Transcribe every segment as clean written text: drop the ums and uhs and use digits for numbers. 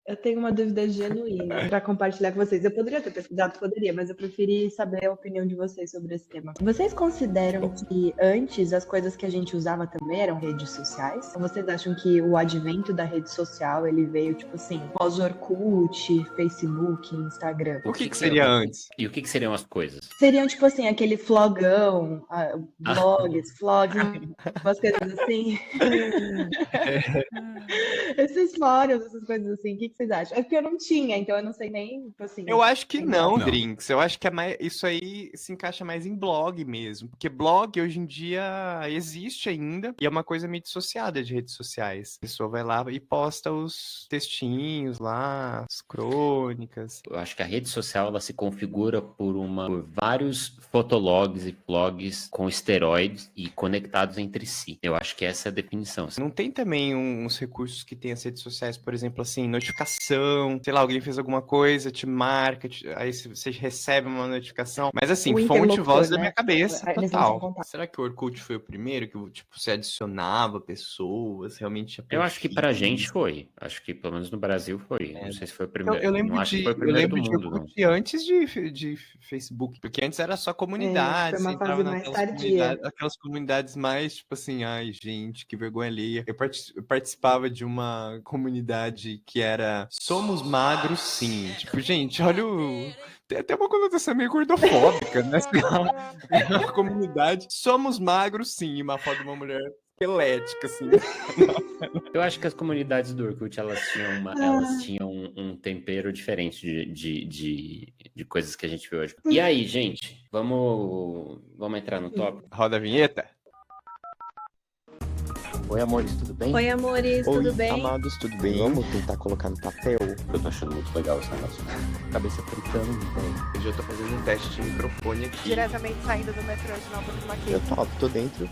Eu tenho uma dúvida genuína para compartilhar com vocês. Eu poderia ter pesquisado, poderia, mas eu preferi saber a opinião de vocês sobre esse tema. Vocês consideram que antes as coisas que a gente usava também eram redes sociais? Ou vocês acham que o advento da rede social, ele veio, tipo assim, pós-Orkut, Facebook, Instagram? O que seria antes? E o que seriam as coisas? Seriam, tipo assim, aquele flogão, blogs, flogging, umas coisas assim. Esses fóruns, essas coisas assim, o que vocês acham? É porque eu não tinha, então eu não sei nem, tipo assim... Eu acho que não, Não. Drinks. Eu acho que isso aí se encaixa mais em blog mesmo. Porque blog hoje em dia existe ainda e é uma coisa meio dissociada de redes sociais. A pessoa vai lá e posta os textinhos lá, as crônicas. Eu acho que a rede social ela se configura por vários fotologs e blogs com esteroides e conectados entre si. Eu acho que essa é a definição. Não tem também uns recursos que tem as redes sociais, por exemplo, assim, notificação, sei lá, alguém fez alguma coisa, te marca, aí você recebe uma notificação. Mas assim, O fonte interlocutor, voz da né? minha cabeça, Eles não tinham total. contato. Será que o Orkut foi o primeiro que, tipo, você adicionava pessoas, realmente tinha Eu acho que pra perfis? gente foi. Acho que pelo menos no Brasil foi. Não sei se foi o primeiro. Eu lembro não acho que foi o eu primeiro do lembro de mundo, não. Orkut antes de Facebook, porque antes era só comunidade, foi uma você entrava fase mais tardia. aquelas comunidades mais, tipo assim, ai, gente, que vergonha alheia. Eu participava de uma comunidade que era Somos Magros Sim. Tipo, gente, olha o... Tem até uma conotação meio gordofóbica, né? É uma comunidade Somos Magros Sim, uma foto de uma mulher esquelética, assim. Eu acho que as comunidades do Orkut, elas tinham um tempero diferente de coisas que a gente vê hoje. E aí, gente, vamos entrar no tópico? Roda a vinheta? Oi, amores, tudo bem? Oi, amores, tudo bem? Amados, tudo bem? Vamos tentar colocar no papel. Eu tô achando muito legal esse negócio. Cabeça fritando, velho. Hoje eu tô fazendo um teste de microfone aqui. Diretamente saindo do metrô de Nova Lima. Eu topo, tô dentro.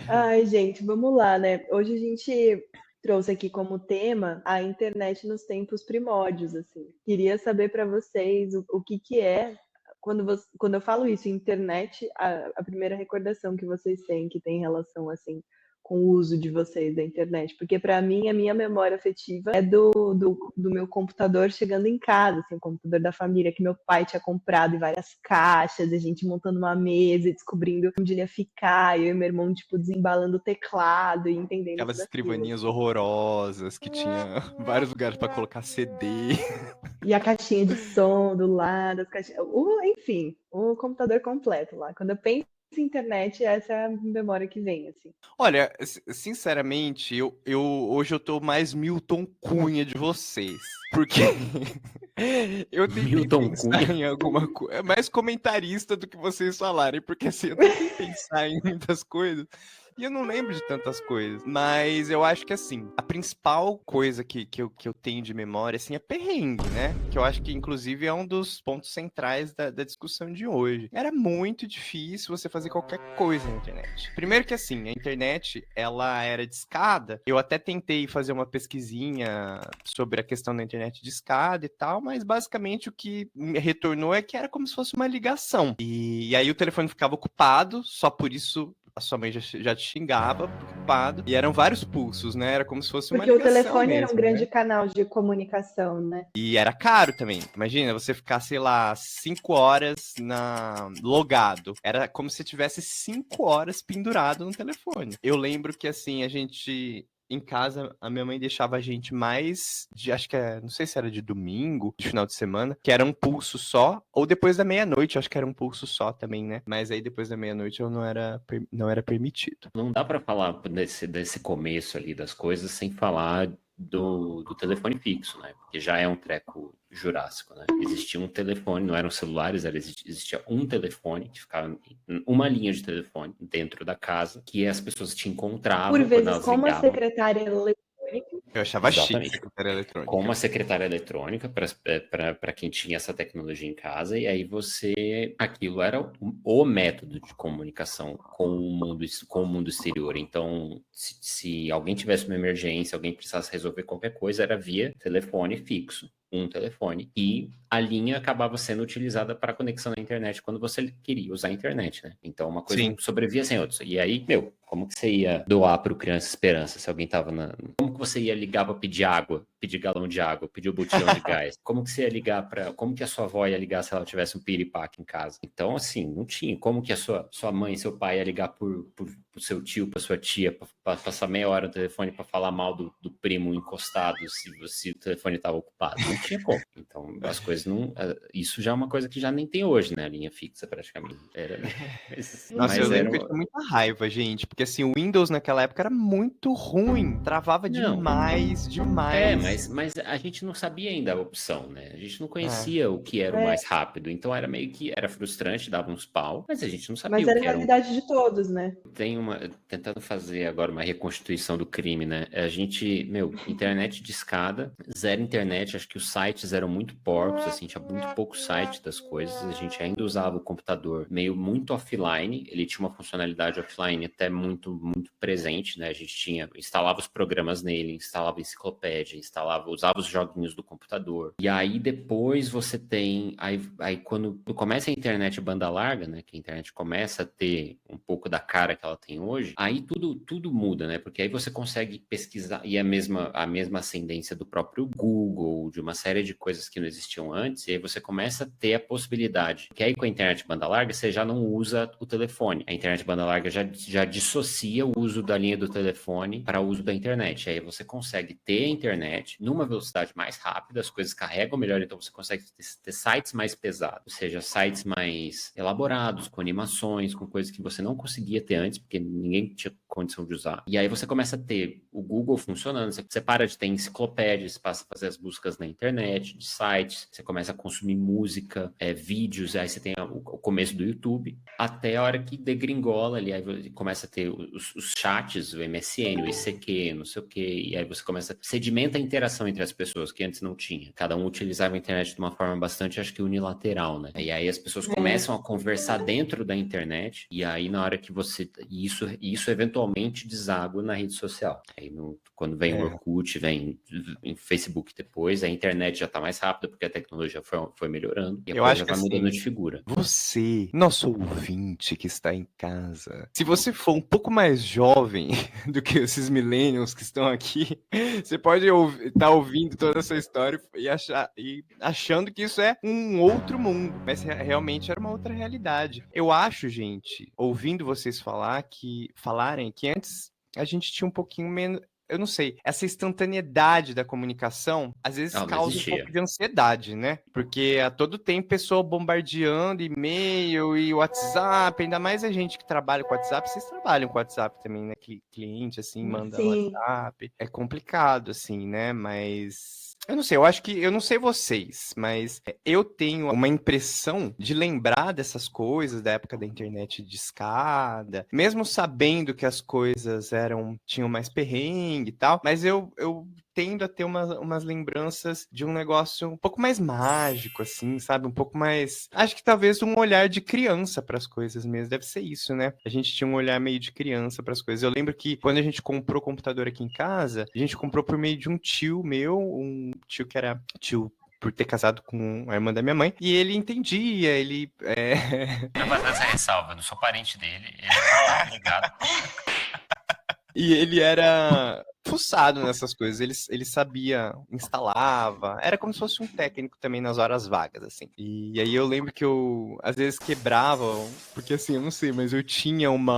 Ai, gente, vamos lá, né? Hoje a gente trouxe aqui como tema a internet nos tempos primórdios, assim. Queria saber para vocês o que é, quando eu falo isso, internet, a primeira recordação que vocês têm, que tem relação, assim, com o uso de vocês da internet. Porque para mim, a minha memória afetiva é do meu computador chegando em casa, assim, o computador da família que meu pai tinha comprado em várias caixas, a gente montando uma mesa e descobrindo onde ele ia ficar, eu e meu irmão, tipo, desembalando o teclado e entendendo Aquelas tudo aquilo. escrivaninhas horrorosas que tinha vários lugares pra colocar CD. E a caixinha de som do lado, as caixinhas... enfim, o computador completo lá. Quando eu penso em internet, essa é a memória que vem, assim. Olha, sinceramente, hoje eu tô mais Milton Cunha de vocês. Porque eu tentei Milton pensar Cunha? em alguma coisa. É mais comentarista do que vocês falarem. Porque assim, eu tentei pensar em muitas coisas. E eu não lembro de tantas coisas. Mas eu acho que, assim, a principal coisa que eu tenho de memória, assim, é perrengue, né? Que eu acho que, inclusive, é um dos pontos centrais da discussão de hoje. Era muito difícil você fazer qualquer coisa na internet. Primeiro que, assim, a internet, ela era discada. Eu até tentei fazer uma pesquisinha sobre a questão da internet discada e tal, mas, basicamente, o que me retornou é que era como se fosse uma ligação. E aí o telefone ficava ocupado, só por isso... A sua mãe já te xingava, preocupado. E eram vários pulsos, né? Era como se fosse uma Porque o ligação telefone era um mesmo, grande né? canal de comunicação, né? E era caro também. Imagina, você ficar, sei lá, 5 horas logado. Era como se tivesse 5 horas pendurado no telefone. Eu lembro que, assim, a gente... Em casa, a minha mãe deixava a gente mais acho que não sei se era de domingo, de final de semana, que era um pulso só, ou depois da meia-noite, acho que era um pulso só também, né? Mas aí depois da meia-noite eu não era permitido. Não dá pra falar desse começo ali das coisas sem falar do telefone fixo, né? Porque já é um treco jurássico, né? Existia um telefone, não eram celulares, existia um telefone que ficava uma linha de telefone dentro da casa que as pessoas te encontravam Por quando vezes, elas como a ligavam. secretária eletrônica. Eu achava chique Exatamente. secretária eletrônica. Com uma secretária eletrônica para quem tinha essa tecnologia em casa, e aí aquilo era o método de comunicação com o mundo exterior. Então, se alguém tivesse uma emergência, alguém precisasse resolver qualquer coisa, era via telefone fixo, um telefone, e a linha acabava sendo utilizada para conexão na internet quando você queria usar a internet, né? Então, uma coisa Sim. sobrevivia sem outra. E aí, Como que você ia doar pro Criança Esperança se alguém tava Como que você ia ligar pra pedir água? Pedir galão de água, pedir o botijão de gás. Como que você ia ligar como que a sua avó ia ligar se ela tivesse um piripaque em casa? Então, assim, não tinha. Como que a sua mãe, seu pai ia ligar pro seu tio, pra sua tia, pra passar meia hora no telefone pra falar mal do primo encostado se o telefone tava ocupado? Não tinha como. Então, as coisas não... Isso já é uma coisa que já nem tem hoje, né? A linha fixa, praticamente. Nossa, eu Mas lembro que eu tinha muita raiva, gente, porque assim, o Windows naquela época era muito ruim, travava demais. Mas a gente não sabia ainda a opção, né? A gente não conhecia o que era o mais rápido, então era meio que era frustrante, dava uns pau, mas a gente não sabia Mas o era que a era. realidade de todos, né? Tentando fazer agora uma reconstituição do crime, né? A gente, internet de escada, zero internet, acho que os sites eram muito porcos, assim, tinha muito pouco site das coisas, a gente ainda usava o computador meio muito offline, ele tinha uma funcionalidade offline até muito, muito presente, né? A gente instalava os programas nele, instalava enciclopédia, usava os joguinhos do computador. E aí depois você tem, aí quando começa a internet banda larga, né, que a internet começa a ter um pouco da cara que ela tem hoje, aí tudo muda, né, porque aí você consegue pesquisar, e a mesma ascendência do próprio Google, de uma série de coisas que não existiam antes, e aí você começa a ter a possibilidade, que aí com a internet banda larga você já não usa o telefone, a internet banda larga já dissocia o uso da linha do telefone para o uso da internet, aí você consegue ter a internet numa velocidade mais rápida, as coisas carregam melhor, então você consegue ter sites mais pesados, ou seja, sites mais elaborados, com animações, com coisas que você não conseguia ter antes, porque ninguém tinha condição de usar. E aí você começa a ter o Google funcionando, você para de ter enciclopédias, passa a fazer as buscas na internet, de sites, você começa a consumir música, vídeos, aí você tem o começo do YouTube, até a hora que degringola ali, aí começa a ter os chats, o MSN, o ICQ, não sei o quê, e aí você começa a sedimentar a interação entre as pessoas que antes não tinha. Cada um utilizava a internet de uma forma bastante, acho que unilateral, né? E aí as pessoas começam a conversar dentro da internet, e aí na hora que você... Isso eventualmente deságua na rede social. Aí quando vem o Orkut, vem em Facebook depois, a internet já tá mais rápida, porque a tecnologia foi melhorando, e a coisa já vai mudando de figura. Você, nosso ouvinte que está em casa, se você for um pouco mais jovem do que esses millennials que estão aqui, você pode estar ouvindo toda essa história e achando que isso é um outro mundo, mas realmente era uma outra realidade. Eu acho, gente, ouvindo vocês falarem que antes a gente tinha um pouquinho menos, eu não sei, essa instantaneidade da comunicação às vezes causa um pouco de ansiedade, né? Porque a todo tempo pessoa bombardeando e-mail e WhatsApp, ainda mais a gente que trabalha com WhatsApp, vocês trabalham com WhatsApp também, né? Cliente, assim, manda WhatsApp. É complicado, assim, né? Mas... eu não sei, eu não sei vocês, mas eu tenho uma impressão de lembrar dessas coisas da época da internet de escada, mesmo sabendo que as coisas tinham mais perrengue e tal, mas eu tendo a ter umas lembranças de um negócio um pouco mais mágico, assim, sabe? Um pouco mais... acho que talvez um olhar de criança para as coisas mesmo. Deve ser isso, né? A gente tinha um olhar meio de criança para as coisas. Eu lembro que quando a gente comprou o computador aqui em casa, a gente comprou por meio de um tio meu, um tio que era tio por ter casado com a irmã da minha mãe, e ele entendia, ele... Eu vou fazer essa ressalva, eu não sou parente dele, ele tá ligado. E ele era fuçado nessas coisas, ele sabia, instalava, era como se fosse um técnico também nas horas vagas, assim. E aí eu lembro que eu, às vezes, quebrava, porque assim, eu não sei, mas eu tinha um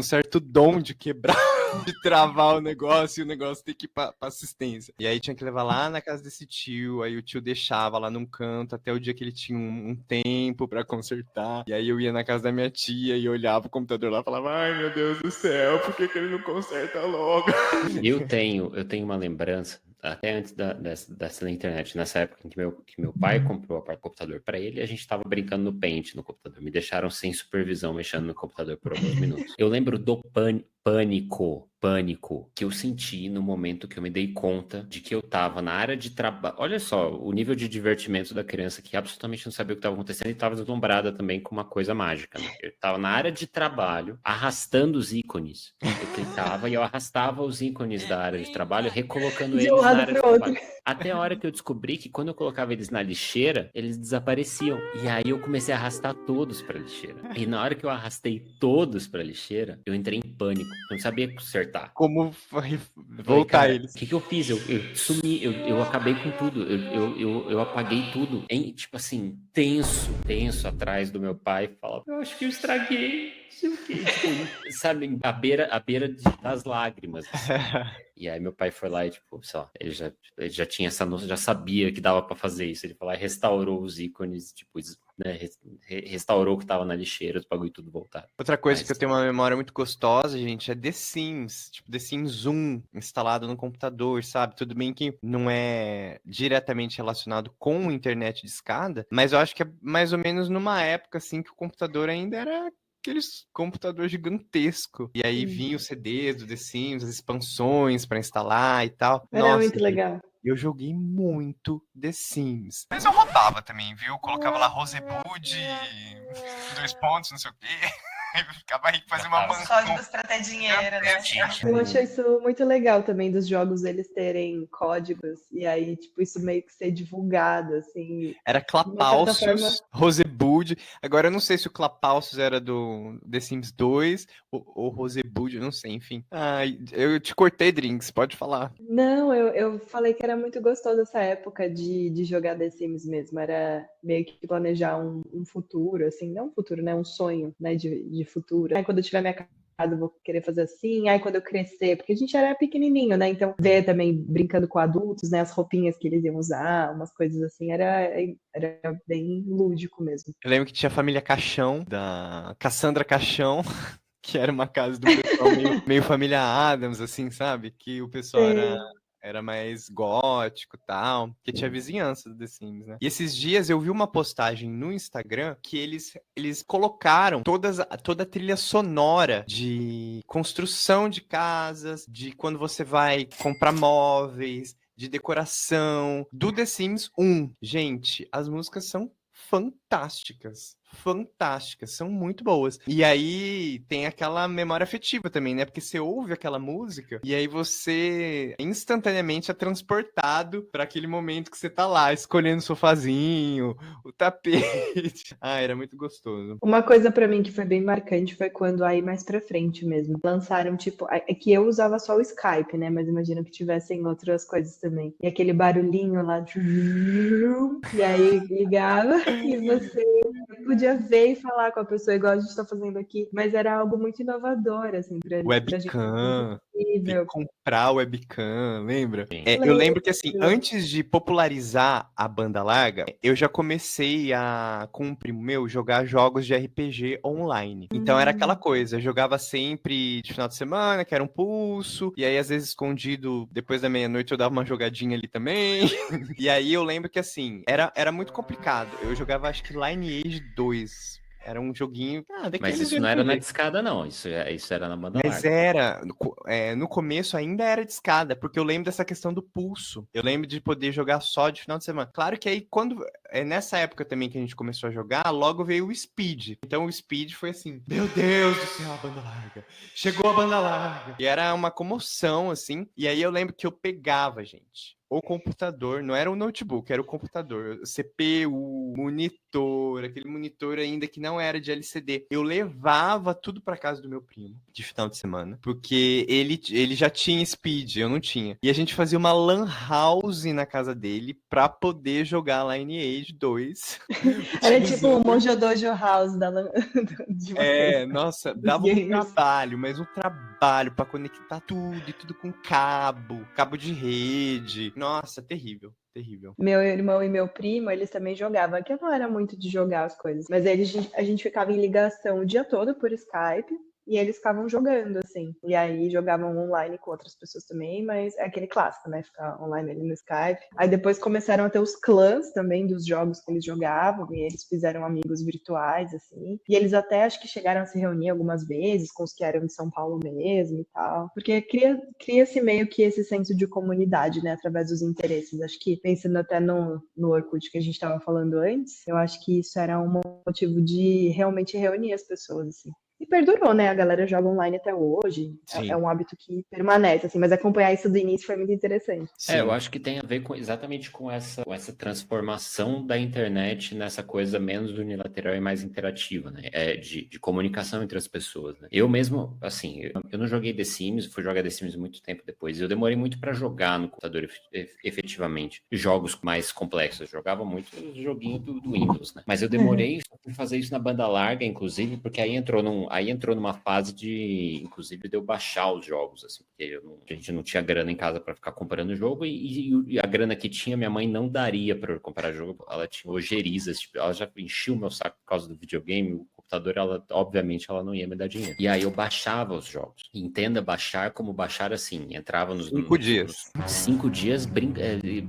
certo dom de quebrar, de travar o negócio e o negócio ter que ir pra assistência. E aí tinha que levar lá na casa desse tio, aí o tio deixava lá num canto até o dia que ele tinha um tempo pra consertar. E aí eu ia na casa da minha tia e olhava o computador lá e falava, ai meu Deus do céu, por que ele não conserta logo? Eu tenho uma lembrança, até antes dessa internet, nessa época em que meu pai comprou o computador para ele, a gente estava brincando no Paint no computador. Me deixaram sem supervisão mexendo no computador por alguns minutos. Eu lembro do pânico que eu senti no momento que eu me dei conta de que eu tava na área de trabalho. Olha só, o nível de divertimento da criança que absolutamente não sabia o que estava acontecendo e estava deslumbrada também com uma coisa mágica, né? Eu tava na área de trabalho, arrastando os ícones. Eu clicava e eu arrastava os ícones da área de trabalho, recolocando eles na área de trabalho. Até a hora que eu descobri que quando eu colocava eles na lixeira, eles desapareciam. E aí eu comecei a arrastar todos pra lixeira. E na hora que eu arrastei todos pra lixeira, eu entrei em pânico. Eu não sabia consertar. Como Eu falei, voltar cara, eles. o que eu fiz? Eu sumi, eu acabei com tudo. Eu apaguei tudo. Tipo assim, tenso atrás do meu pai. Falava, eu acho que eu estraguei. Não sei o quê. Tipo, sabe, à beira das lágrimas. Assim. E aí meu pai foi lá e, tipo, sei lá, ele já tinha essa noção, já sabia que dava pra fazer isso. Ele foi lá e restaurou os ícones, tipo, né, restaurou o que tava na lixeira, os bagulho tudo voltar. Outra coisa Mas- que eu tenho uma memória muito gostosa, gente, é The Sims. Tipo, The Sims 1 instalado no computador, sabe? Tudo bem que não é diretamente relacionado com internet de escada, mas eu acho que é mais ou menos numa época, assim, que o computador ainda era aqueles computador gigantesco. E aí vinha os CDs do The Sims, as expansões pra instalar e tal. Era Nossa, muito legal. eu joguei muito The Sims. Mas eu rodava também, viu? Colocava lá Rosebud, 2 pontos, não sei o quê. Aí ficava aí, fazia uma mansão. Códigos pra ter dinheiro, né? Eu acho isso muito legal também dos jogos eles terem códigos e aí, tipo, isso meio que ser divulgado, assim. Era De uma certa Clapalcios, forma. Rosebud. Agora eu não sei se o Clapalcios era do The Sims 2 ou Rosebud, eu não sei, enfim. Ai, eu te cortei, Drinks, pode falar. Não, eu falei que era muito gostoso essa época de jogar The Sims mesmo. Era meio que planejar um futuro, assim, não um futuro, né? Um sonho, né? De futuro. Aí quando eu tiver minha casa, eu vou querer fazer assim. Aí quando eu crescer, porque a gente era pequenininho, né? Então, ver também brincando com adultos, né? As roupinhas que eles iam usar, umas coisas assim, era bem lúdico mesmo. Eu lembro que tinha a família Caixão, da Cassandra Caixão, que era uma casa do pessoal meio família Adams, assim, sabe? Que o pessoal Sei. era mais gótico e tal, que tinha vizinhança do The Sims, né? E esses dias eu vi uma postagem no Instagram que eles colocaram toda a trilha sonora de construção de casas, de quando você vai comprar móveis, de decoração, do The Sims 1. Gente, as músicas são fantásticas. Fantásticas, são muito boas. E aí tem aquela memória afetiva também, né? Porque você ouve aquela música e aí você instantaneamente é transportado para aquele momento que você tá lá, escolhendo o sofazinho, o tapete. Ah, era muito gostoso. Uma coisa pra mim que foi bem marcante foi quando aí mais pra frente mesmo lançaram tipo, é que eu usava só o Skype, né? Mas imagino que tivessem outras coisas também. E aquele barulhinho lá de e aí ligava e você podia ver e falar com a pessoa igual a gente tá fazendo aqui, mas era algo muito inovador assim pra gente, muito Webcam, tem que incrível. comprar webcam, lembra? Sim. Eu lembro que assim, antes de popularizar a banda larga, eu já comecei com um primo meu jogar jogos de RPG online. Então era aquela coisa, eu jogava sempre de final de semana, que era um pulso, e aí às vezes escondido, depois da meia-noite eu dava uma jogadinha ali também. E aí eu lembro que assim, era muito complicado. Eu jogava acho que Lineage 2. Era um joguinho. Mas Daqueles isso de não era na RPG. discada, não. Isso era na banda Mas larga. era, no começo ainda era de escada, porque eu lembro dessa questão do pulso. Eu lembro de poder jogar só de final de semana. Claro que aí, nessa época também que a gente começou a jogar, logo veio o Speed. Então o Speed foi assim, meu Deus do céu, a banda larga. Chegou a banda larga. E era uma comoção, assim. E aí eu lembro que eu pegava, gente, o computador, não era o notebook, era o computador, CPU, monitor, aquele monitor ainda que não era de LCD. Eu levava tudo para casa do meu primo de final de semana, porque ele já tinha Speed, eu não tinha. E a gente fazia uma lan house na casa dele para poder jogar Lineage 2. Era tipo o Mojo Dojo House de vocês, Nossa, dos dava um gamers. trabalho, mas um trabalho para conectar tudo e tudo com cabo de rede. Nossa, terrível, terrível. Meu irmão e meu primo, eles também jogavam. Aqui eu não era muito de jogar as coisas, mas a gente ficava em ligação o dia todo por Skype e eles ficavam jogando, assim. E aí jogavam online com outras pessoas também, mas é aquele clássico, né? Ficar online ali no Skype. Aí depois começaram a ter os clãs também dos jogos que eles jogavam e eles fizeram amigos virtuais, assim. E eles até acho que chegaram a se reunir algumas vezes com os que eram de São Paulo mesmo e tal. Porque cria-se meio que esse senso de comunidade, né? Através dos interesses. Acho que pensando até no Orkut que a gente estava falando antes, eu acho que isso era um motivo de realmente reunir as pessoas, assim. E perdurou, né? A galera joga online até hoje. É Sim, um hábito que permanece, assim, mas acompanhar isso do início foi muito interessante. Eu sim. acho que tem a ver exatamente com essa transformação da internet nessa coisa menos unilateral e mais interativa, né? De comunicação entre as pessoas, né? Eu mesmo, assim, eu não joguei The Sims, fui jogar The Sims muito tempo depois. Eu demorei muito para jogar no computador efetivamente. Jogos mais complexos. Eu jogava muito joguinho do Windows, né? Mas eu demorei para fazer isso na banda larga, inclusive, porque aí entrou numa fase de, inclusive, de eu baixar os jogos, assim, porque a gente não tinha grana em casa para ficar comprando jogo e a grana que tinha, minha mãe não daria para eu comprar jogo. Ela tinha ojeriza, tipo, ela já enchia o meu saco por causa do videogame, o computador, obviamente, ela não ia me dar dinheiro. E aí eu baixava os jogos. Entenda baixar como baixar assim. Entrava nos 5 dias. 5 dias,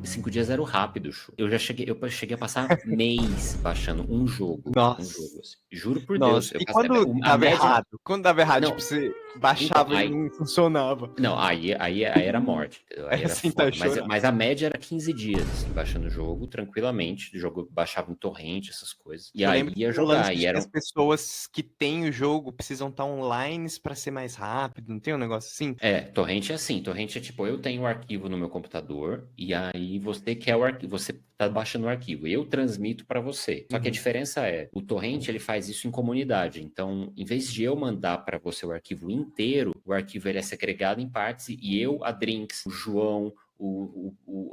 5 dias era o rápido. Eu cheguei a passar mês baixando um jogo. Nossa. Um jogo, assim. Juro por Nossa, Deus. e quando dava errado? Quando dava errado, Não. tipo, você baixava Então, e não funcionava. Não, aí era morte, entendeu? Aí Aí era assim, foda. tá Mas, chorando. mas a média era 15 dias, assim, baixando o jogo tranquilamente. O jogo baixava em torrente, essas coisas. E Eu aí lembro ia do lance jogar. de que as pessoas que têm o jogo precisam estar online para ser mais rápido, não tem um negócio assim? Torrente é assim. Torrente é tipo, eu tenho o arquivo no meu computador e aí você quer o arquivo, você tá baixando o arquivo. Eu transmito para você. Só que a diferença o torrente ele faz isso em comunidade. Então, em vez de eu mandar para você o arquivo inteiro, o arquivo ele é segregado em partes e eu, a Drinks, o João,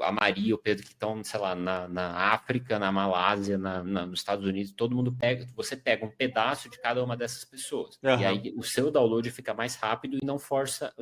a Maria, o Pedro que estão, sei lá, na África, na Malásia, nos Estados Unidos, todo mundo você pega um pedaço de cada uma dessas pessoas. E aí o seu download fica mais rápido e não força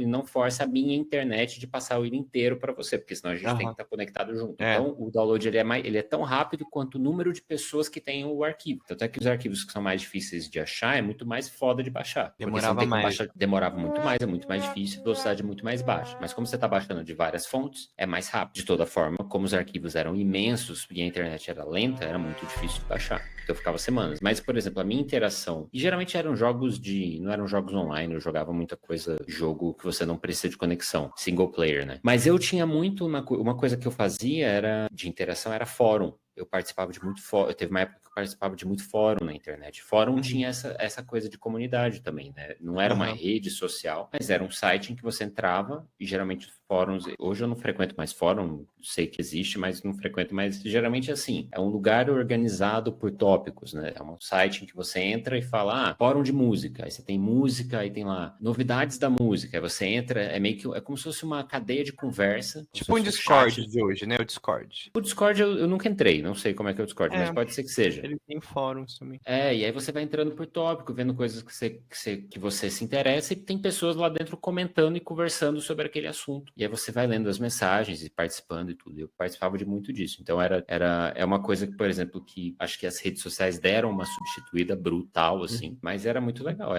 a minha internet de passar o vídeo inteiro para você, porque senão a gente tem que estar conectado junto. Então o download ele é tão rápido quanto o número de pessoas que têm o arquivo. Tanto é que os arquivos que são mais difíceis de achar é muito mais foda de baixar. Demorava mais. Demorava muito mais, é muito mais difícil, a velocidade é muito mais baixa. Mas como você está baixando de várias fontes, é mais rápido. De toda forma, como os arquivos eram imensos e a internet era lenta, era muito difícil de baixar. Então eu ficava semanas. Mas, por exemplo, a minha interação, e geralmente eram não eram jogos online, eu jogava muita coisa, jogo que você não precisa de conexão, single player, né? Mas eu tinha muito, uma coisa que eu fazia de interação era fórum. Eu participava de muito fórum. Teve uma época que eu participava de muito fórum na internet. Fórum tinha essa coisa de comunidade também, né? Não era uma rede social, mas era um site em que você entrava e geralmente os fóruns. Hoje eu não frequento mais fórum, sei que existe, mas não frequento mais. Geralmente é assim: é um lugar organizado por tópicos, né? É um site em que você entra e fala, fórum de música. Aí você tem música, aí tem lá novidades da música. Aí você entra, é como se fosse uma cadeia de conversa. Tipo um Discord de hoje, né? O Discord. O Discord eu nunca entrei, não sei como é que é o Discord, mas pode ser que seja. Ele tem fóruns também. E aí você vai entrando por tópico, vendo coisas que você se interessa e tem pessoas lá dentro comentando e conversando sobre aquele assunto. E aí você vai lendo as mensagens e participando e tudo. Eu participava de muito disso. Então é uma coisa que, por exemplo, que acho que as redes sociais deram uma substituída brutal, assim, mas era muito legal.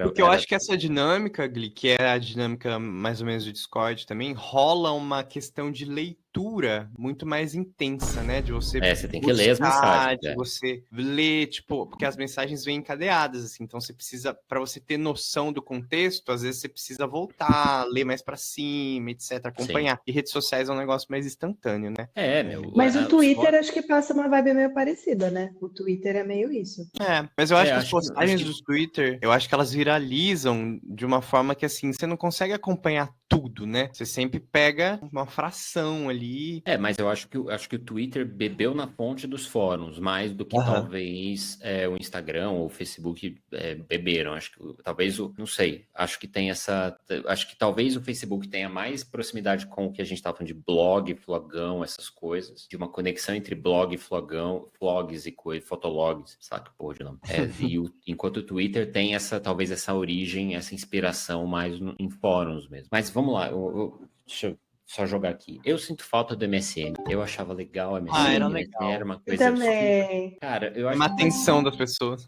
Porque eu acho que essa dinâmica, Gli, que é a dinâmica mais ou menos do Discord também, rola uma questão de leitura muito mais intensa, né? De você você tem que ler as mensagens. de você ler, tipo, porque as mensagens vêm encadeadas, assim, então você precisa, para você ter noção do contexto, às vezes você precisa voltar, ler mais para cima, etc, acompanhar. Sim. E redes sociais é um negócio mais instantâneo, né? Mas o Twitter acho que passa uma vibe meio parecida, né? O Twitter é meio isso. Mas eu acho que as postagens do Twitter, eu acho que elas viralizam de uma forma que, assim, você não consegue acompanhar tudo, né? Você sempre pega uma fração ali. Mas eu acho que o Twitter bebeu na fonte dos fóruns, mais do que talvez o Instagram ou o Facebook beberam. Acho que talvez não sei. Acho que tem acho que talvez o Facebook tenha mais proximidade com o que a gente estava falando de blog, flogão, essas coisas, de uma conexão entre blog, flogão, vlogs e fotologs, sabe que porra de nome. Enquanto o Twitter tem talvez essa origem, essa inspiração mais em fóruns mesmo. Mas vamos lá, deixa eu só jogar aqui. Eu sinto falta do MSN. Eu achava legal a MSN. Era legal. Era uma coisa... Eu também. Cara, eu acho uma atenção das pessoas.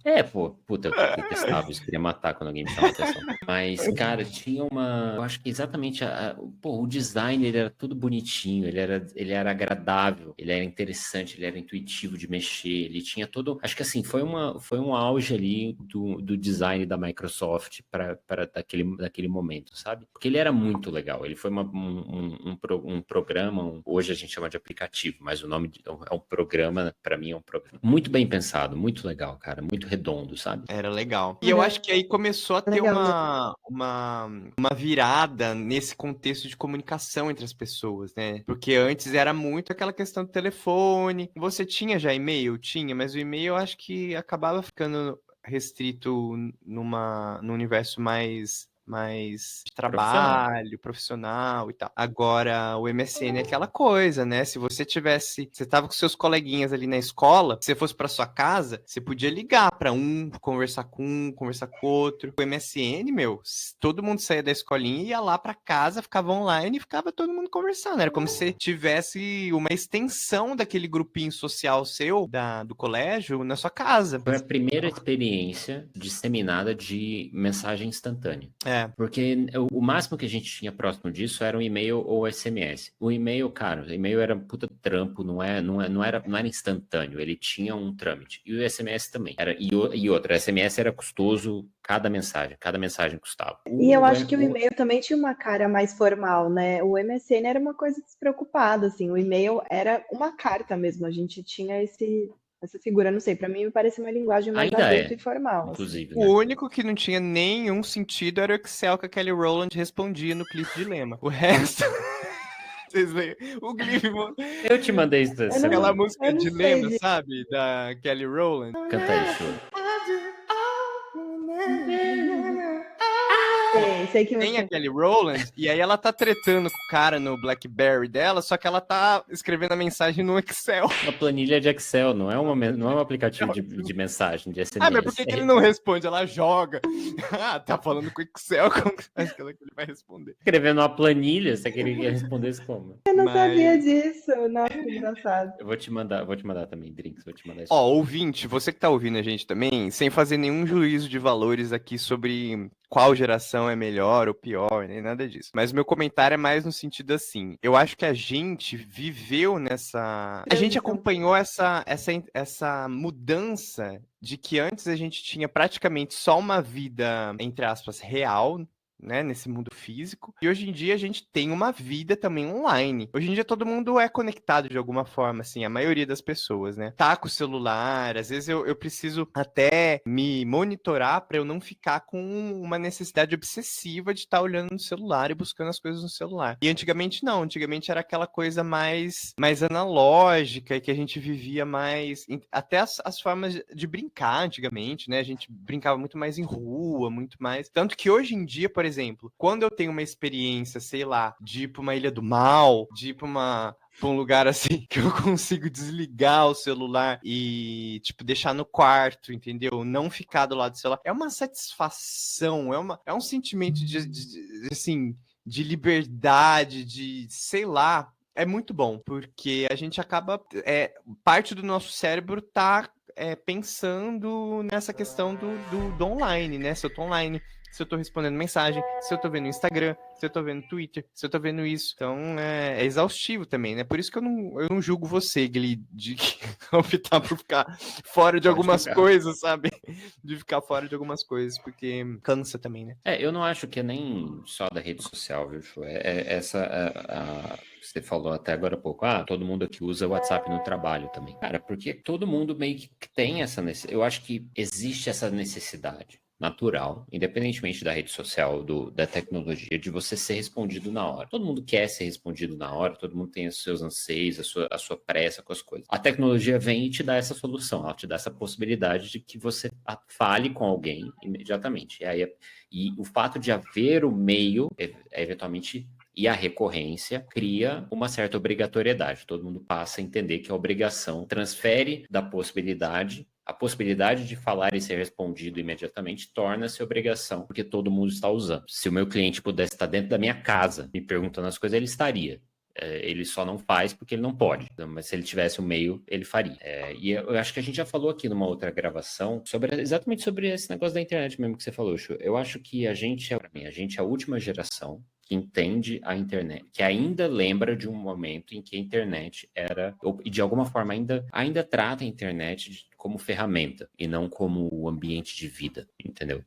Puta, eu detestava isso. Queria matar quando alguém me chamava atenção. Mas, cara, tinha uma... Eu acho que exatamente... o design, ele era tudo bonitinho. Ele era agradável. Ele era interessante. Ele era intuitivo de mexer. Ele tinha todo... Acho que, assim, foi um auge ali do design da Microsoft para daquele momento, sabe? Porque ele era muito legal. Ele foi um um programa, hoje a gente chama de aplicativo, mas o nome é um programa, para mim é um programa muito bem pensado, muito legal, cara, muito redondo, sabe? Era legal. E eu acho que aí começou a ter Legal uma virada nesse contexto de comunicação entre as pessoas, né? Porque antes era muito aquela questão do telefone. Você tinha já e-mail? Tinha, mas o e-mail eu acho que acabava ficando restrito num universo mais de trabalho, profissional e tal. Agora, o MSN é aquela coisa, né? Se você tava com seus coleguinhas ali na escola, se você fosse pra sua casa, você podia ligar pra conversar com conversar com o outro. O MSN, meu, todo mundo saía da escolinha, ia lá pra casa, ficava online e ficava todo mundo conversando. Era como se tivesse uma extensão daquele grupinho social seu, do colégio, na sua casa. Foi a primeira experiência disseminada de mensagem instantânea. Porque o máximo que a gente tinha próximo disso era um e-mail ou SMS. O e-mail, cara, o e-mail era um puta trampo, não era instantâneo, ele tinha um trâmite. E o SMS também. E outra, o SMS era custoso, cada mensagem custava. E eu acho que o e-mail também tinha uma cara mais formal, né? O MSN era uma coisa despreocupada, assim. O e-mail era uma carta mesmo. A gente tinha essa figura, não sei, pra mim me parece uma linguagem mais Ainda adulta é, e formal. inclusive, O né? único que não tinha nenhum sentido era o Excel que a Kelly Rowland respondia no clipe de Lema. O resto. Vocês veem? O Gleef, mano. Eu te mandei isso. Eu não- Aquela música eu não de sei Lema, disso. sabe? Da Kelly Rowland. Canta aí, Chu. Sei que Tem a você... Kelly Rowland, e aí ela tá tretando com o cara no BlackBerry dela, só que ela tá escrevendo a mensagem no Excel. Uma planilha de Excel, não é um aplicativo de mensagem, de SMS. Ah, mas por que ele não responde? Ela joga. Ah, tá falando com o Excel, como que acho que ele vai responder? Escrevendo uma planilha, você queria responder isso como? Eu não sabia disso. Nossa, que engraçado. Eu vou te mandar também, Drinks, vou te mandar isso. Ó, ouvinte, você que tá ouvindo a gente também, sem fazer nenhum juízo de valores aqui sobre qual geração é melhor ou pior, nem nada disso. Mas meu comentário é mais no sentido assim, eu acho que a gente viveu nessa... A gente acompanhou essa mudança de que antes a gente tinha praticamente só uma vida, entre aspas, real, né, nesse mundo físico. E hoje em dia a gente tem uma vida também online. Hoje em dia todo mundo é conectado de alguma forma, assim, a maioria das pessoas, né? Tá com o celular, às vezes eu preciso até me monitorar para eu não ficar com uma necessidade obsessiva de estar olhando no celular e buscando as coisas no celular. E antigamente não, antigamente era aquela coisa mais analógica e que a gente vivia mais... Até as formas de brincar antigamente, né? A gente brincava muito mais em rua, muito mais... Tanto que hoje em dia, por exemplo, quando eu tenho uma experiência, sei lá, de ir pra uma Ilha do Mal, de ir pra um lugar assim que eu consigo desligar o celular e, tipo, deixar no quarto, entendeu? Não ficar do lado do celular. É uma satisfação, é um sentimento assim, de liberdade, de, sei lá, é muito bom, porque a gente acaba, parte do nosso cérebro tá pensando nessa questão do online, né? Se eu tô online, se eu tô respondendo mensagem, se eu tô vendo Instagram, se eu tô vendo Twitter, se eu tô vendo isso. Então, é exaustivo também, né? Por isso que eu não julgo você, Gli, de optar por ficar fora de algumas coisas, sabe? De ficar fora de algumas coisas, porque cansa também, né? Eu não acho que é nem só da rede social, viu, Chu? Você falou até agora há pouco, todo mundo aqui usa o WhatsApp no trabalho também. Cara, porque todo mundo meio que tem essa necessidade. Eu acho que existe essa necessidade natural, independentemente da rede social, da tecnologia, de você ser respondido na hora. Todo mundo quer ser respondido na hora, todo mundo tem os seus anseios, a sua pressa com as coisas. A tecnologia vem e te dá essa solução, ela te dá essa possibilidade de que você fale com alguém imediatamente. E o fato de haver o meio, eventualmente, e a recorrência cria uma certa obrigatoriedade. Todo mundo passa a entender que a obrigação transfere da possibilidade. A possibilidade de falar e ser respondido imediatamente torna-se obrigação, porque todo mundo está usando. Se o meu cliente pudesse estar dentro da minha casa me perguntando as coisas, ele estaria. Ele só não faz porque ele não pode. Mas se ele tivesse o meio, ele faria. E eu acho que a gente já falou aqui numa outra gravação exatamente sobre esse negócio da internet mesmo que você falou, Chu. Eu acho que a gente é a última geração que entende a internet, que ainda lembra de um momento em que a internet era, e de alguma forma ainda trata a internet como ferramenta e não como ambiente de vida, entendeu?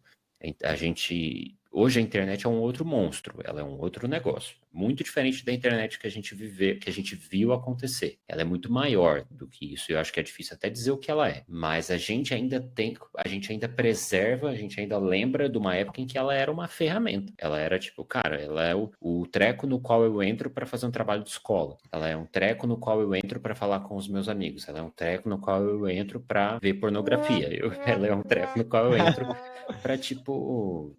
A gente Hoje a internet é um outro monstro, ela é um outro negócio. Muito diferente da internet que a gente viu acontecer. Ela é muito maior do que isso. Eu acho que é difícil até dizer o que ela é. Mas a gente ainda preserva, a gente ainda lembra de uma época em que ela era uma ferramenta. Ela era tipo, cara, ela é o treco no qual eu entro para fazer um trabalho de escola. Ela é um treco no qual eu entro para falar com os meus amigos. Ela é um treco no qual eu entro para ver pornografia. Ela é um treco no qual eu entro para, tipo,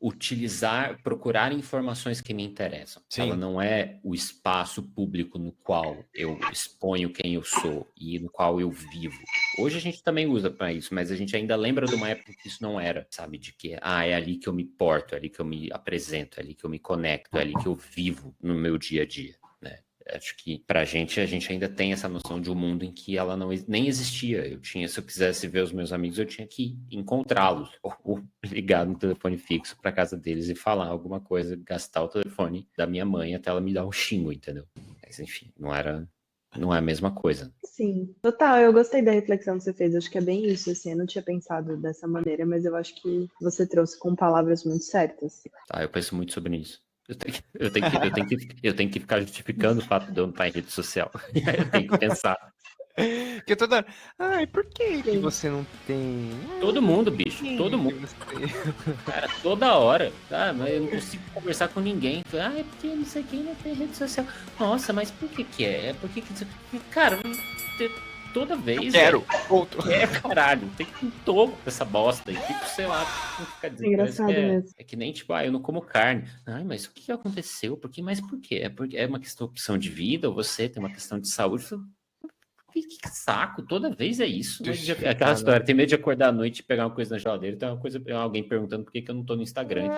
procurar informações que me interessam. Sim. Ela não é o espaço público no qual eu exponho quem eu sou e no qual eu vivo. Hoje a gente também usa para isso, mas a gente ainda lembra de uma época que isso não era, sabe? De que, é ali que eu me porto, é ali que eu me apresento, é ali que eu me conecto, é ali que eu vivo no meu dia a dia, né? Acho que pra gente, a gente ainda tem essa noção de um mundo em que ela nem existia. Se eu quisesse ver os meus amigos, eu tinha que encontrá-los ou ligar no telefone fixo pra casa deles e falar alguma coisa, gastar o telefone da minha mãe até ela me dar um xingo, entendeu? Mas enfim, não é a mesma coisa. Sim, total. Eu gostei da reflexão que você fez. Acho que é bem isso, assim. Eu não tinha pensado dessa maneira, mas eu acho que você trouxe com palavras muito certas. Eu penso muito sobre isso. Eu tenho que ficar justificando o fato de eu não estar em rede social. Eu tenho que pensar. Que toda hora, ai, por que você não tem? Todo mundo, bicho. Por Todo que mundo. você tem? Cara, toda hora. Mas eu não consigo conversar com ninguém. É porque não sei quem não tem rede social. Nossa, mas por que é? Por que cara, toda vez. Quero. Outro. Caralho. Tem que tomo essa bosta. E tipo, sei lá. Ficar dizendo, Engraçado mesmo. É que nem, tipo, eu não como carne. Ai, mas o que aconteceu? Mas por quê? É porque é uma opção de vida ou você tem uma questão de saúde? Que saco, toda vez é isso. Aquela história, tem medo de acordar à noite e pegar uma coisa na geladeira, tem alguém perguntando por que eu não tô no Instagram.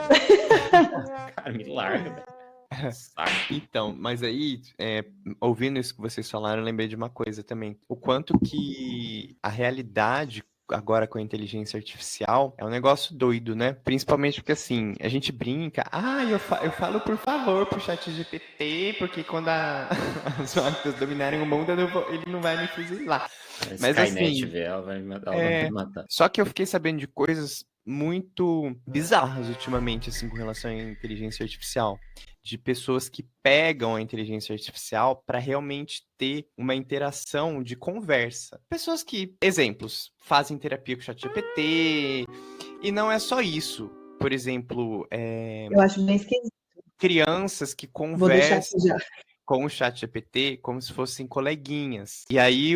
Cara, me larga, velho. Saco. Então, mas aí, ouvindo isso que vocês falaram, eu lembrei de uma coisa também. O quanto que a realidade agora com a inteligência artificial é um negócio doido, né? Principalmente porque, assim, a gente brinca, eu falo por favor pro ChatGPT, porque quando as máquinas dominarem o mundo, ele não vai me fuzilar. Mas Skynet, assim, ela vai me matar. Só que eu fiquei sabendo de coisas muito bizarras ultimamente, assim, com relação à inteligência artificial. De pessoas que pegam a inteligência artificial para realmente ter uma interação de conversa. Pessoas que, exemplos, fazem terapia com o ChatGPT. E não é só isso. Por exemplo, Eu acho bem esquisito. crianças que Vou deixar conversam aqui já. com o ChatGPT como se fossem coleguinhas. E aí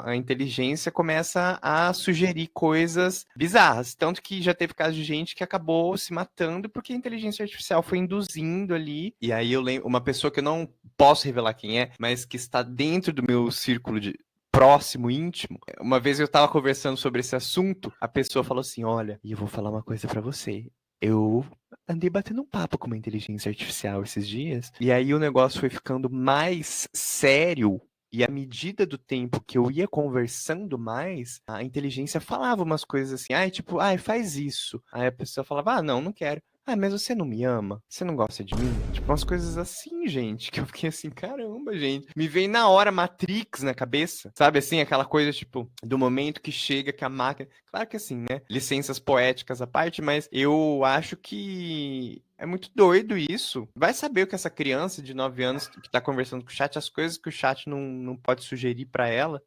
a inteligência começa a sugerir coisas bizarras. Tanto que já teve caso de gente que acabou se matando porque a inteligência artificial foi induzindo ali. E aí eu lembro, uma pessoa que eu não posso revelar quem é, mas que está dentro do meu círculo de próximo, íntimo. Uma vez eu estava conversando sobre esse assunto, a pessoa falou assim, olha, e eu vou falar uma coisa para você. Eu andei batendo um papo com uma inteligência artificial esses dias, e aí o negócio foi ficando mais sério, e à medida do tempo que eu ia conversando mais, a inteligência falava umas coisas assim, tipo, faz isso. Aí a pessoa falava, não quero. Mas você não me ama? Você não gosta de mim? Tipo, umas coisas assim, gente, que eu fiquei assim, caramba, gente. Me vem na hora Matrix na cabeça, sabe assim, aquela coisa, tipo, do momento que chega que a máquina... Claro que assim, né, licenças poéticas à parte, mas eu acho que é muito doido isso. Vai saber o que essa criança de 9 anos que tá conversando com o chat, as coisas que o chat não pode sugerir pra ela.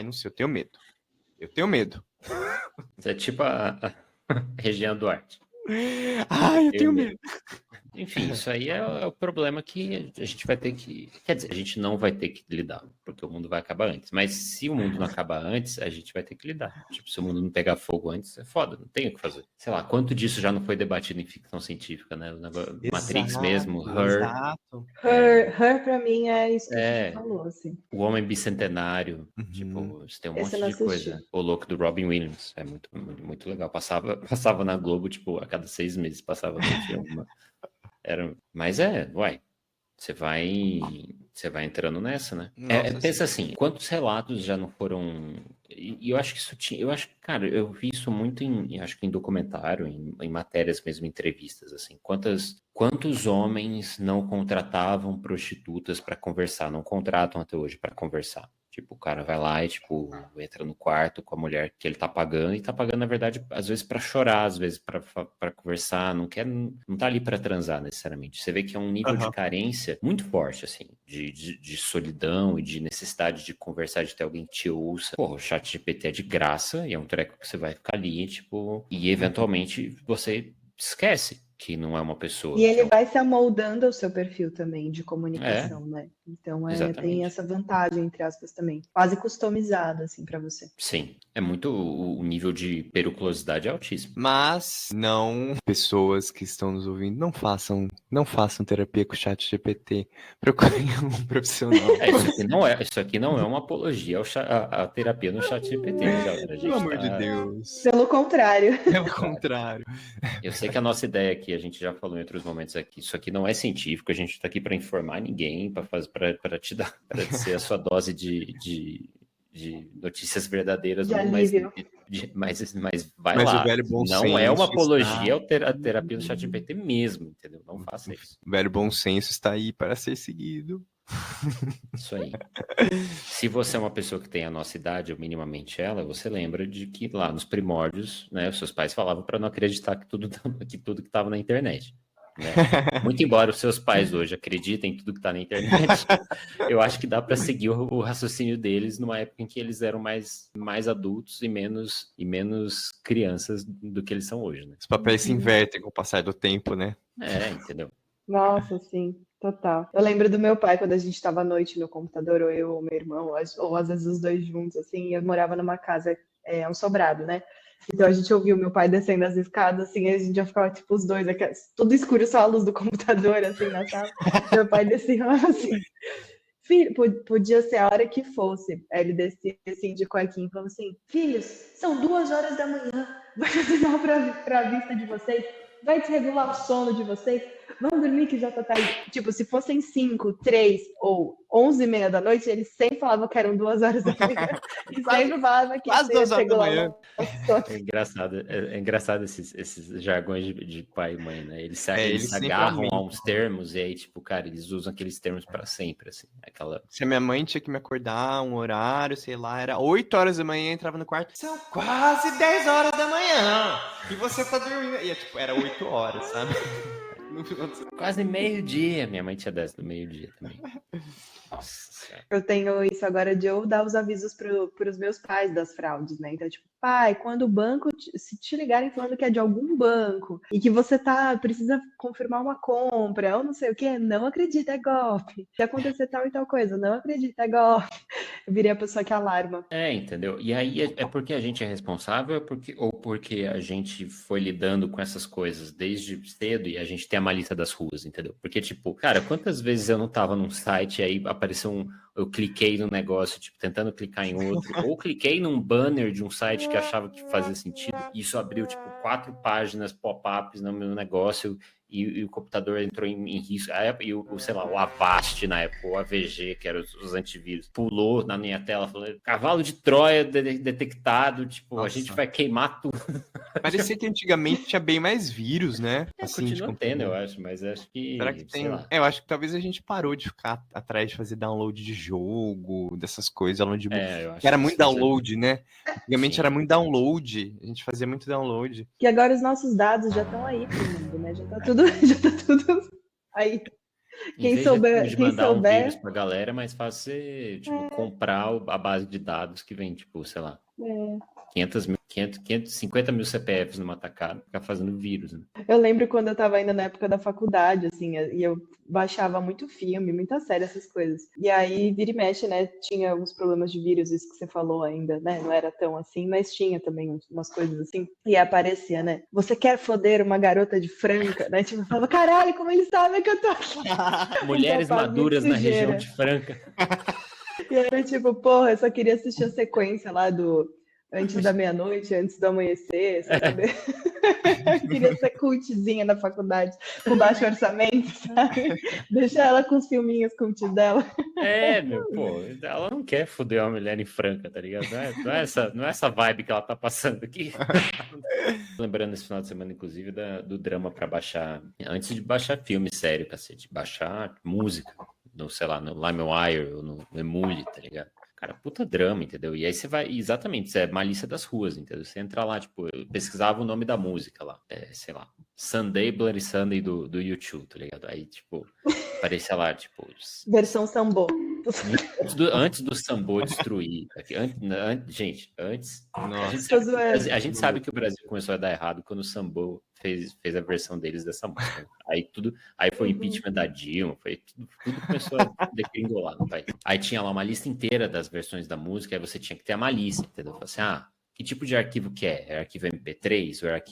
Não sei, eu tenho medo. Eu tenho medo. É tipo a Regina Duarte. Eu tenho medo. Enfim, isso aí é o problema que a gente vai ter que... Quer dizer, a gente não vai ter que lidar, porque o mundo vai acabar antes. Mas se o mundo não acabar antes, a gente vai ter que lidar. Tipo, se o mundo não pegar fogo antes, é foda, não tem o que fazer. Sei lá, quanto disso já não foi debatido em ficção científica, né? Matrix mesmo, Her. Exato. Her pra mim é isso que você falou, assim. O Homem Bicentenário. Tipo, você tem um monte de coisa. O louco do Robin Williams. É muito, muito, muito legal. Passava na Globo, tipo, a cada 6 meses passava no filme. Mas você vai entrando nessa, né? Pensa assim, quantos relatos já não foram... E eu acho que isso tinha... Cara, eu vi isso muito acho que em documentário, em matérias mesmo, em entrevistas, assim. Quantos homens não contratavam prostitutas para conversar, não contratam até hoje para conversar? Tipo, o cara vai lá e, tipo, entra no quarto com a mulher que ele tá pagando e tá pagando, na verdade, às vezes pra chorar, às vezes pra conversar, não tá ali pra transar necessariamente. Você vê que é um nível de Aham. carência muito forte, assim, de solidão e de necessidade de conversar, de ter alguém que te ouça. Pô, o chat GPT é de graça e é um treco que você vai ficar ali, tipo, e eventualmente você esquece que não é uma pessoa. E ele vai se amoldando ao seu perfil também de É, comunicação, né? Então tem exatamente. essa vantagem, entre aspas, também. Quase customizado, assim, para você. Sim, é muito o nível de periculosidade é altíssimo. Mas não, pessoas que estão nos ouvindo, não façam terapia com o chat GPT. Procurem um profissional. Isso aqui não é uma apologia à terapia no chat GPT, né, galera? A Pelo gente amor de tá... Deus. Pelo contrário. Pelo contrário. Eu sei que a nossa ideia aqui, a gente já falou em outros momentos aqui, isso aqui não é científico, a gente está aqui para informar ninguém, para te dar, para ser a sua dose de notícias verdadeiras, De mas alívio. vai Mas o lá. velho bom Não é uma senso apologia está... à terapia do chat GPT mesmo, entendeu? Não faça isso. O velho bom senso está aí para ser seguido. Isso aí. Se você é uma pessoa que tem a nossa idade, ou minimamente ela, você lembra de que lá nos primórdios, né, os seus pais falavam para não acreditar que tudo que estava na internet. Né? Muito embora os seus pais hoje acreditem em tudo que está na internet, eu acho que dá para seguir o raciocínio deles numa época em que eles eram mais adultos e menos crianças do que eles são hoje, né? Os papéis se invertem com o passar do tempo, né? Entendeu? Nossa, sim, total. Eu lembro do meu pai, quando a gente estava à noite no computador, ou eu ou meu irmão, ou às vezes os dois juntos, assim, eu morava numa casa, um sobrado, né? Então a gente ouvia o meu pai descendo as escadas, assim, a gente já ficava, tipo, os dois, tudo escuro, só a luz do computador, assim, na sala. Meu pai descia, assim, filho, podia ser a hora que fosse. Aí ele descia, assim, de cuequinha e falou assim, filhos, são 2 horas da manhã, vai fazer mal pra vista de vocês, vai desregular o sono de vocês, vão dormir que já tá tarde. Tipo, se fossem 5, 3 ou 11h30 da noite, ele sempre falava que eram 2 horas da manhã. E sempre falava que Quase ia 2 horas da regular manhã. o sono. É engraçado esses jargões de pai e mãe, né? Eles Eles se sempre agarram a aumentam. uns termos e aí, tipo, cara, eles usam aqueles termos pra sempre, assim. Aquela... Se a minha mãe tinha que me acordar um horário, sei lá, era 8 horas da manhã, eu entrava no quarto, são quase 10 horas da manhã, e você tá dormindo. E tipo, era 8 horas, sabe? No final de semana. Quase meio-dia. Minha mãe tinha 10 do meio-dia também. Nossa senhora. Eu tenho isso agora de eu dar os avisos para os meus pais das fraudes, né? Então, tipo, pai, quando o banco, se te ligarem falando que é de algum banco e que você precisa confirmar uma compra ou não sei o que, não acredita, é golpe. Se acontecer tal e tal coisa, não acredita, é golpe. Eu virei a pessoa que alarma. Entendeu? E aí é porque a gente é responsável ou porque a gente foi lidando com essas coisas desde cedo e a gente tem a malícia das ruas, entendeu? Porque, tipo, cara, quantas vezes eu não tava num site e aí apareceu eu cliquei no negócio, tipo, tentando clicar em outro, ou cliquei num banner de um site que achava que fazia sentido, e isso abriu, tipo, 4 páginas pop-ups no meu negócio, e o computador entrou em risco, e sei lá, o Avast na época, o AVG, que eram os antivírus, pulou na minha tela, falando, cavalo de Troia detectado, tipo, Nossa. a gente vai queimar tudo. Parecia que antigamente tinha bem mais vírus, né? Assim, de Continua tendo, computador. eu acho, mas acho que, Será que sei tem? lá. Eu acho que talvez a gente parou de ficar atrás de fazer download de jogo, dessas coisas, download de Eu acho que era que muito isso download, né? Antigamente Sim. era muito download, a gente fazia muito download. Que agora os nossos dados já estão aí pro mundo, né? Já tá tudo aí. Em vez de Quem mandar um vírus souber, pra galera, é mais fácil você, tipo, comprar a base de dados que vem, tipo, sei lá, 550 mil CPFs numa tacada, ficar fazendo vírus, né? eu lembro quando eu tava ainda na época da faculdade, assim, e eu baixava muito filme, muita série, essas coisas. E aí, vira e mexe, né, tinha alguns problemas de vírus, isso que você falou ainda, né, não era tão assim, mas tinha também umas coisas assim. E aparecia, né, você quer foder uma garota de Franca, né, tipo, eu falava, caralho, como eles sabem que eu tô aqui? Mulheres Então, maduras na região sujeira. de Franca. E era tipo, porra, eu só queria assistir a sequência lá do Antes da Meia-Noite, Antes do Amanhecer, sabe? Eu queria ser cultzinha na faculdade, com baixo orçamento, sabe? Deixar ela com os filminhos cult dela. Pô, ela não quer foder uma mulher em Franca, tá ligado? Não é essa vibe que ela tá passando aqui. Lembrando esse final de semana, inclusive, do drama pra baixar, antes de baixar filme sério, cacete, baixar música, sei lá, no LimeWire ou no Emule, tá ligado? Cara, puta drama, entendeu? E aí você vai, exatamente, isso é malícia das ruas, entendeu? Você entra lá, tipo, eu pesquisava o nome da música lá, sei lá, Sunday, Bloody Sunday do YouTube, tá ligado? Aí, tipo, aparecia lá, tipo... Versão sambô. Antes do Sambô destruir, gente, antes... Nossa. A gente sabe que o Brasil começou a dar errado quando o Sambô fez a versão deles dessa música. Aí foi o impeachment da Dilma, tudo começou a degringolar no país. Aí tinha lá uma lista inteira das versões da música, aí você tinha que ter a malícia, entendeu? Assim, que tipo de arquivo que é? É arquivo MP3 ou é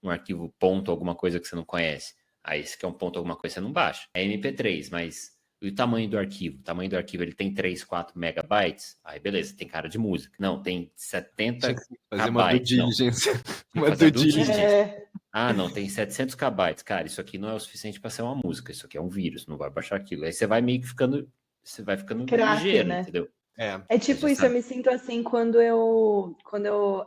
um arquivo ponto alguma coisa que você não conhece? Aí se quer um ponto alguma coisa, você não baixa. É MP3, mas e o tamanho do arquivo? O tamanho do arquivo, ele tem 3, 4 megabytes? Aí beleza, tem cara de música. Não, tem 70 Fazer uma due kbytes. diligence. Não. Uma due diligence. Não, tem 700 kbytes. Cara, isso aqui não é o suficiente para ser uma música. Isso aqui é um vírus, não vai baixar aquilo. Aí você vai meio que ficando Craque, ligeiro, né? entendeu? É tipo isso, eu me sinto assim quando eu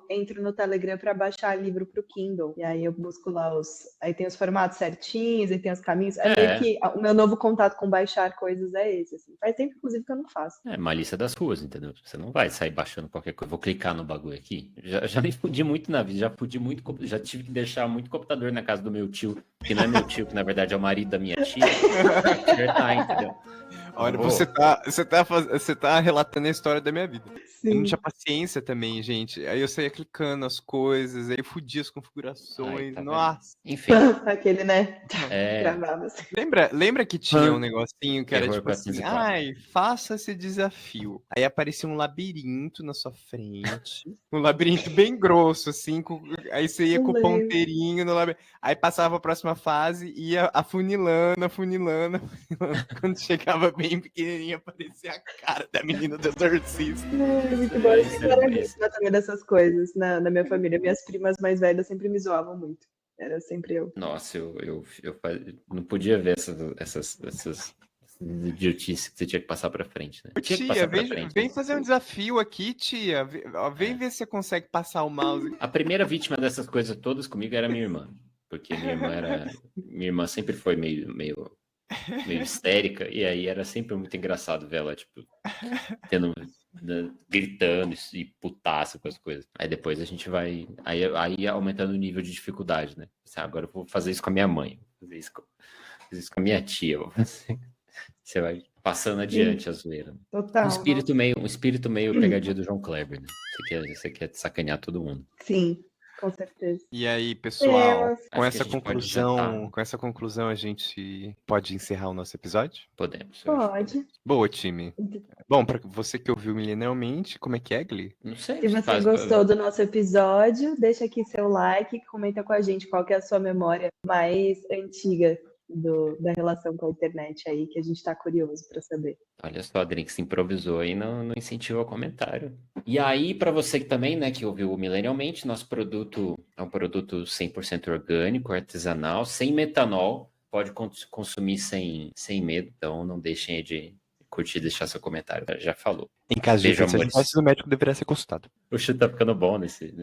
entro no Telegram para baixar livro pro Kindle. E aí eu busco lá aí tem os formatos certinhos, e tem os caminhos. É meio que o meu novo contato com baixar coisas é esse, assim. Faz tempo, inclusive, que eu não faço. É malícia das ruas, entendeu? Você não vai sair baixando qualquer coisa. Vou clicar no bagulho aqui. Já me fudi muito na vida, já tive que deixar muito computador na casa do meu tio, que não é meu tio, que na verdade é o marido da minha tia. Entendeu? Olha, você tá relatando a história da minha vida. Sim. Eu não tinha paciência também, gente. Aí eu saía clicando as coisas, aí eu fudia as configurações. Tá Nossa. Enfim. Aquele, né? É... Gravava assim. Lembra que tinha um negocinho que era Terror tipo assim, 404. faça esse desafio. Aí aparecia um labirinto na sua frente. Um labirinto bem grosso, assim. Aí você ia com o ponteirinho no labirinto. Aí passava a próxima fase, ia afunilando. Quando chegava bem pequenininha, aparecia a cara da menina do exorcista. Muito bom. Eu era vítima também dessas coisas na minha família. Minhas primas mais velhas sempre me zoavam muito. Era sempre eu. Nossa, eu não podia ver essas idiotices que você tinha que passar pra frente, né? Tia, vem fazer um desafio aqui, tia. Vem ver se você consegue passar o mouse. A primeira vítima dessas coisas todas comigo era minha irmã. Porque minha irmã sempre foi meio histérica, e aí era sempre muito engraçado ver ela, tipo, gritando e putaça com as coisas. Aí depois a gente vai aí aumentando o nível de dificuldade, né? Agora eu vou fazer isso com a minha mãe, vou fazer isso com a minha tia, você vai passando adiante a zoeira. Total. Um espírito meio pegadinha do João Kleber, né? Você quer sacanear todo mundo. Sim. Com certeza. E aí, pessoal, com essa conclusão a gente pode encerrar o nosso episódio? Podemos. Pode. Boa, time. Bom, para você que ouviu Milenialmente, como é que é, Gli? Não sei. Se você gostou do nosso episódio, deixa aqui seu like, comenta com a gente qual que é a sua memória mais antiga da relação com a internet aí, que a gente tá curioso para saber. Olha só, a Drinks improvisou aí no incentivo ao comentário. E aí, para você que também, né, que ouviu o Milenialmente, nosso produto é um produto 100% orgânico, artesanal, sem metanol, pode consumir sem medo, então não deixem aí de curtir e deixar seu comentário, já falou. Em caso de infecção, o médico deveria ser consultado. O chute tá ficando bom nesse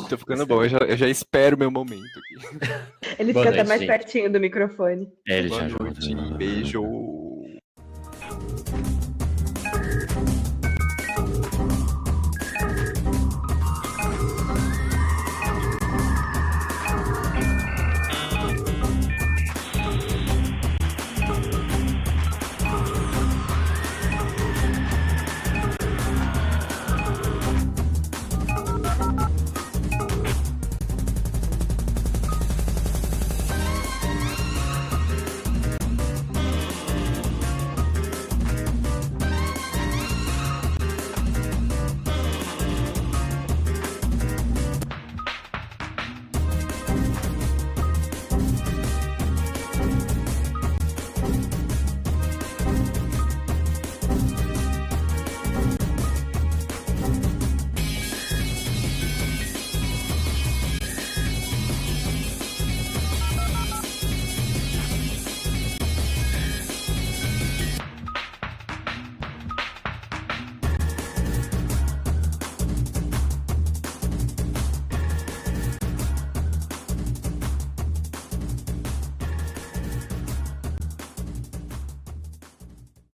Tô ficando bom, eu já espero o meu momento aqui. Ele fica até mais pertinho do microfone. Ele Boa já noite, beijo.